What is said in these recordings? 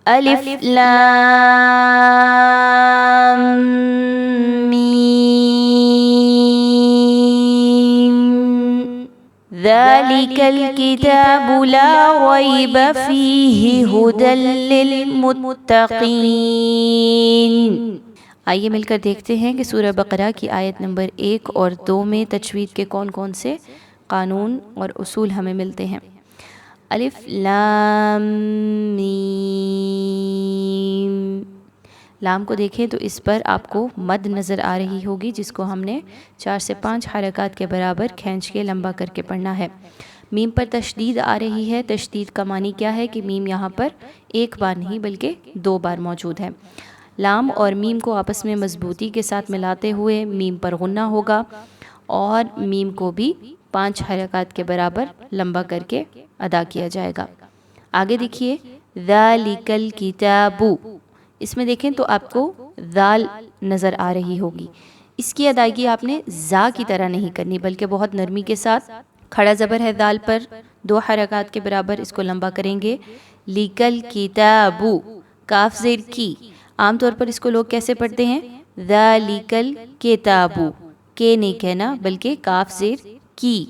الف لام میم ذالک الکتاب لا ریب فیہ ھدی للمتقین۔ آئیے مل کر دیکھتے ہیں کہ سورہ بقرہ کی آیت نمبر 1 اور 2 میں تجوید کے کون کون سے قانون اور اصول ہمیں ملتے ہیں۔ الف لام میم، لام کو دیکھیں تو اس پر آپ کو مد نظر آ رہی ہوگی، جس کو ہم نے 4 سے 5 حرکات کے برابر کھینچ کے لمبا کر کے پڑھنا ہے۔ میم پر تشدید آ رہی ہے، تشدید کا معنی کیا ہے کہ میم یہاں پر ایک بار نہیں بلکہ 2 بار موجود ہے۔ لام اور میم کو آپس میں مضبوطی کے ساتھ ملاتے ہوئے میم پر غنہ ہوگا اور میم کو بھی 5 حرکات کے برابر لمبا کر کے ادا کیا جائے گا۔ آگے دیکھیے ذالک الکتاب، اس میں دیکھیں تو آپ کو ذال نظر آ رہی ہوگی، اس کی ادائیگی آپ نے زا کی طرح نہیں کرنی بلکہ بہت نرمی کے ساتھ، کھڑا زبر ہے دال پر، 2 حرکات کے برابر اس کو لمبا کریں گے۔ لیکل کتاب، کاف زیر کی، عام طور پر اس کو لوگ کیسے پڑھتے ہیں؟ ذالکل کتاب، کے نہیں کہنا بلکہ کاف زیر کی،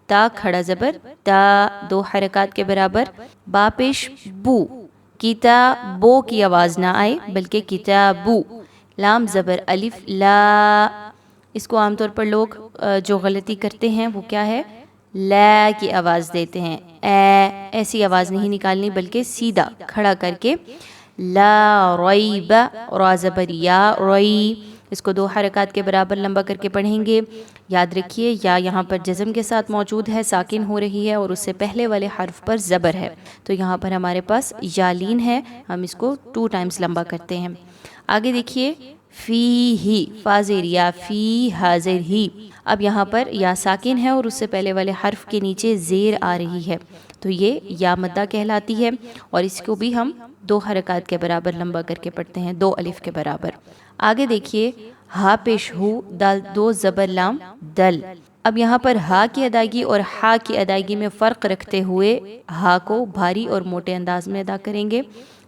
تا کھڑا زبر تا، 2 حرکات کے برابر، با پیش بو، کتابو کی آواز نہ آئے بلکہ کتابو، لام زبر الف لا، اس کو عام طور پر لوگ جو غلطی کرتے ہیں وہ کیا ہے؟ لا کی آواز دیتے ہیں، ایسی آواز نہیں نکالنی بلکہ سیدھا کھڑا کر کے لا ریب، را زبر یا، ری، اس کو 2 حرکات کے برابر لمبا کر کے پڑھیں گے۔ یاد رکھیے یا یہاں پر جزم کے ساتھ موجود ہے، ساکن ہو رہی ہے اور اس سے پہلے والے حرف پر زبر ہے، تو یہاں پر ہمارے پاس یالین ہے، ہم اس کو 2 ٹائمز لمبا کرتے ہیں۔ آگے دیکھیے فی ہی، فا زیر یا، فی ہا زیر ہی، اب یہاں پر یا ساکن ہے اور اس سے پہلے والے حرف کے نیچے زیر آ رہی ہے، تو یہ یا مدہ کہلاتی ہے اور اس کو بھی ہم 2 حرکات کے برابر لمبا کر کے پڑھتے ہیں، 2 الف کے برابر۔ آگے دیکھیے ہا پیش ہو، دال 2 زبر لام دل، اب یہاں پر ہا کی ادائیگی اور ہا کی ادائیگی میں فرق رکھتے ہوئے ہا کو بھاری اور موٹے انداز میں ادا کریں گے،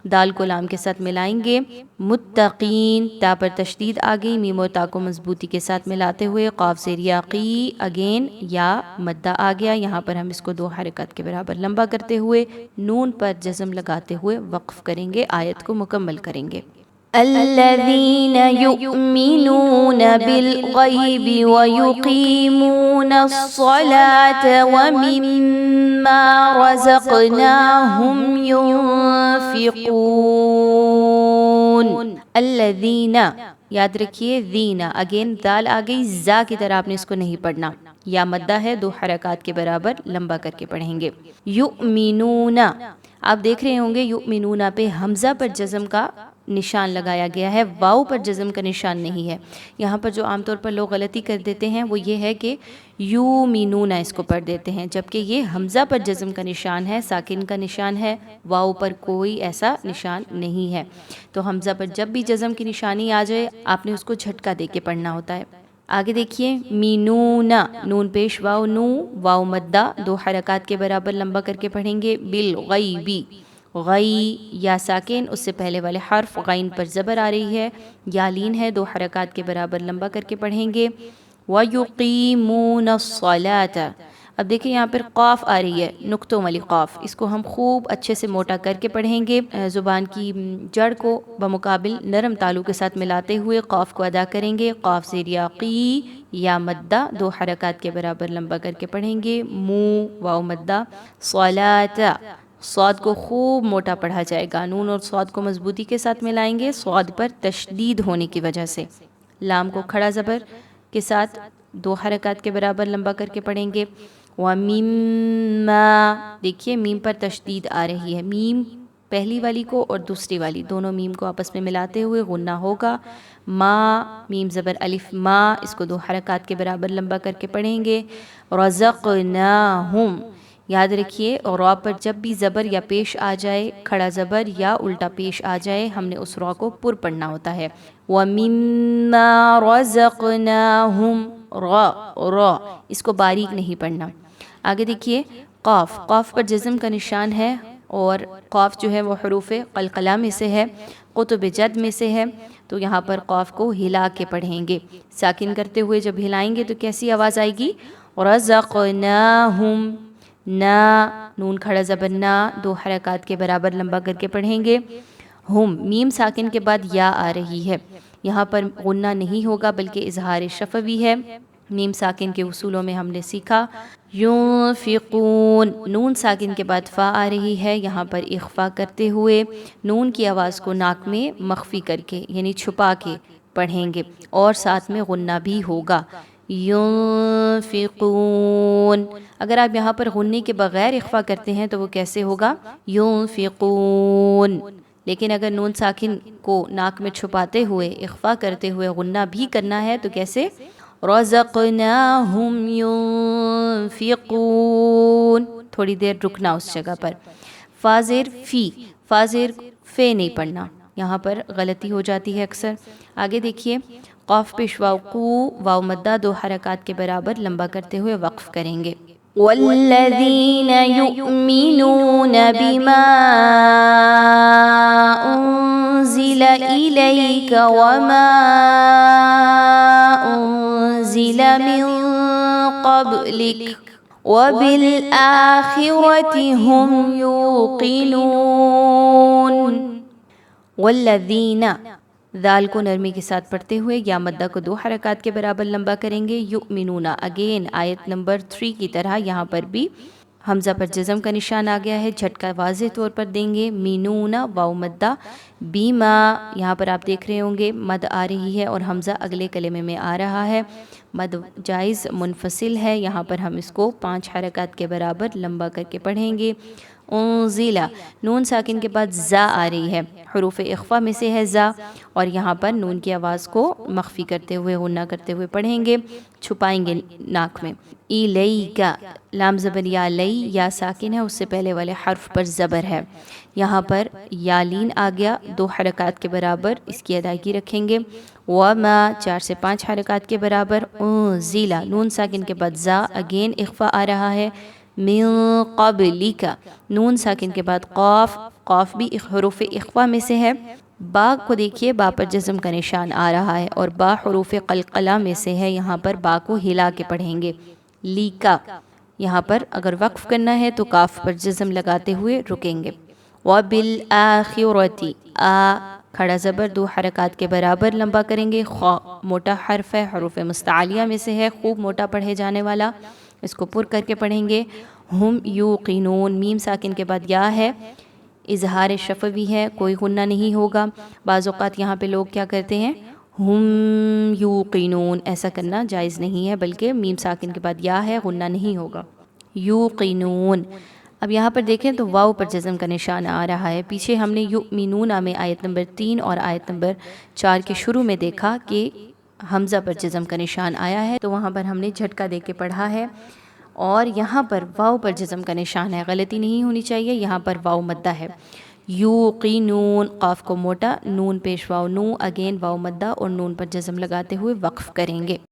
دال کو لام کے ساتھ ملائیں گے۔ متقین، تا پر تشدید آ گئی، میم اور تا کو مضبوطی کے ساتھ ملاتے ہوئے قاف زیر یا قی، اگین یا مدہ آ گیا، یہاں پر ہم اس کو 2 حرکات کے برابر لمبا کرتے ہوئے نون پر جزم لگاتے ہوئے وقف کریں گے، آیت کو مکمل کریں گے۔ الذین یؤمنون بالغیب ویقیمون الصلاة ومما رزقناہم ينفقون۔ الذین، یاد رکھیے ذینا، اگین دال آ گئی، زا کی طرح آپ نے اس کو نہیں پڑھنا، یا مدہ ہے، 2 حرکات کے برابر لمبا کر کے پڑھیں گے۔ یؤمنون، آپ دیکھ رہے ہوں گے یؤمنون پہ حمزہ پر جزم کا نشان لگایا گیا ہے، واؤ پر جزم کا نشان نہیں ہے۔ یہاں پر جو عام طور پر لوگ غلطی کر دیتے ہیں وہ یہ ہے کہ یومینون اس کو پڑھ دیتے ہیں، جبکہ یہ حمزہ پر جزم کا نشان ہے، ساکن کا نشان ہے، واؤ پر کوئی ایسا نشان نہیں ہے، تو حمزہ پر جب بھی جزم کی نشانی آ جائے آپ نے اس کو جھٹکا دے کے پڑھنا ہوتا ہے۔ آگے دیکھیے مینونا، نون پیش واؤ نو، واؤ مدہ، 2 حرکات کے برابر لمبا کر کے پڑھیں گے۔ بالغیبی، غی یا ساکن، اس سے پہلے والے حرف غین پر زبر آ رہی ہے، یا لین ہے، 2 حرکات کے برابر لمبا کر کے پڑھیں گے۔ وَيُقِيمُونَ الصَّلَاةَ، اب دیکھیں یہاں پر قاف آ رہی ہے، نقطوں والی قاف، اس کو ہم خوب اچھے سے موٹا کر کے پڑھیں گے، زبان کی جڑ کو بمقابل نرم تالو کے ساتھ ملاتے ہوئے قاف کو ادا کریں گے، قاف زیر یا قی، یا مدہ 2 حرکات کے برابر لمبا کر کے پڑھیں گے، مو، واؤ مدہ، صلاۃ، صاد کو خوب موٹا پڑھا جائے گا، نون اور صاد کو مضبوطی کے ساتھ ملائیں گے، صاد پر تشدید ہونے کی وجہ سے، لام کو کھڑا زبر کے ساتھ 2 حرکات کے برابر لمبا کر کے پڑھیں گے۔ وَمِمَّا، دیکھیے میم پر تشدید آ رہی ہے، میم پہلی والی کو اور دوسری والی دونوں میم کو آپس میں ملاتے ہوئے غنہ ہوگا۔ ما، میم زبر الف ما، اس کو 2 حرکات کے برابر لمبا کر کے پڑھیں گے۔ رزقناہم، یاد رکھیے را پر جب بھی زبر یا پیش آ جائے، کھڑا زبر یا الٹا پیش آ جائے، ہم نے اس را کو پر پڑھنا ہوتا ہے۔ وَمِمَّا رَزَقْنَاهُمْ، را، اس کو باریک نہیں پڑھنا۔ آگے دیکھیے قاف، قاف پر جزم کا نشان ہے، اور قاف جو ہے وہ حروف قلقلہ میں سے ہے، قطب جد میں سے ہے، تو یہاں پر قاف کو ہلا کے پڑھیں گے۔ ساکن کرتے ہوئے جب ہلائیں گے تو کیسی آواز آئے گی؟ رزقناہم، نا نون کھڑا زبر نا 2 حرکات کے برابر لمبا کر کے پڑھیں گے۔ ہم، میم ساکن کے بعد یا آ رہی ہے، یہاں پر غنہ نہیں ہوگا بلکہ اظہار شفوی ہے۔ میم ساکن کے اصولوں میں ہم نے سیکھا ینفقون، نون ساکن کے بعد فا آ رہی ہے، یہاں پر اخفا کرتے ہوئے نون کی آواز کو ناک میں مخفی کر کے یعنی چھپا کے پڑھیں گے، اور ساتھ میں غنہ بھی ہوگا ینفقون۔ اگر آپ یہاں پر غنے کے بغیر اخفا کرتے ہیں تو وہ کیسے ہوگا؟ ینفقون۔ لیکن اگر نون ساکن کو ناک میں چھپاتے ہوئے اخفا کرتے ہوئے غنہ بھی کرنا ہے تو کیسے؟ رزقناہم ینفقون۔ تھوڑی دیر رکنا اس جگہ پر۔ فازر فی، فازر فے نہیں پڑھنا، یہاں پر غلطی ہو جاتی ہے اکثر۔ آگے دیکھیے، قاف پیش واو قو، واو مدہ 2 حرکات کے برابر لمبا کرتے ہوئے وقف کریں گے۔ والذین یؤمنون بما انزل الیک وما انزل من قبلک وبالآخرة هم یوقنون۔ والذین، ذال کو نرمی کے ساتھ پڑھتے ہوئے یا مدہ کو 2 حرکات کے برابر لمبا کریں گے۔ یؤمنون، اگین آیت نمبر 3 کی طرح یہاں پر بھی حمزہ پر جزم کا نشان آ گیا ہے، جھٹکا واضح طور پر دیں گے۔ مینون، واو مدہ، بیما، یہاں پر آپ دیکھ رہے ہوں گے مد آ رہی ہے اور حمزہ اگلے کلمے میں آ رہا ہے، مد جائز منفصل ہے، یہاں پر ہم اس کو 5 حرکات کے برابر لمبا کر کے پڑھیں گے۔ انزلہ، نون ساکن کے بعد زا آ رہی ہے، حروف اخفا میں سے ہے زا، اور یہاں پر نون کی آواز کو مخفی کرتے ہوئے غنہ کرتے ہوئے پڑھیں گے، چھپائیں گے ناک میں۔ الیکا، لام زبر یا لئی، یا ساکن ہے، اس سے پہلے والے حرف پر زبر ہے، یہاں پر یا لین آ گیا، 2 حرکات کے برابر اس کی ادائیگی رکھیں گے۔ وما، 4 سے 5 حرکات کے برابر۔ انزلہ، نون ساکن کے بعد زا، اگین اخفا آ رہا ہے۔ من قبلک، نون ساکن کے بعد قاف، قاف بھی حروف اخفا میں سے ہے۔ با کو دیکھیے، با پر جزم کا نشان آ رہا ہے اور با حروف قلقلہ میں سے ہے، یہاں پر با کو ہلا کے پڑھیں گے۔ لیکا، یہاں پر اگر وقف کرنا ہے تو کاف پر جزم لگاتے ہوئے رکیں گے۔ وبالآخرة، آ کھڑا زبر 2 حرکات کے برابر لمبا کریں گے۔ خا موٹا حرف ہے، حروف مستعلیہ میں سے ہے، خوب موٹا پڑھے جانے والا، اس کو پر کر کے پڑھیں گے۔ ہم یوقنون، میم ساکن کے بعد یا ہے، اظہار شفوی ہے، کوئی غنہ نہیں ہوگا۔ بعض اوقات یہاں پہ لوگ کیا کرتے ہیں، ہم یوقنون، ایسا کرنا جائز نہیں ہے، بلکہ میم ساکن کے بعد یا ہے، غنہ نہیں ہوگا۔ یوقنون، اب یہاں پر دیکھیں تو واو پر جزم کا نشان آ رہا ہے۔ پیچھے ہم نے یؤمنون میں آیت نمبر 3 اور آیت نمبر 4 کے شروع میں دیکھا کہ حمزہ پر جزم کا نشان آیا ہے، تو وہاں پر ہم نے جھٹکا دے کے پڑھا ہے، اور یہاں پر واو پر جزم کا نشان ہے، غلطی نہیں ہونی چاہیے، یہاں پر واو مدہ ہے۔ یوقنون، قاف کو موٹا، نون پیش واو نو، اگین واو مدہ اور نون پر جزم لگاتے ہوئے وقف کریں گے۔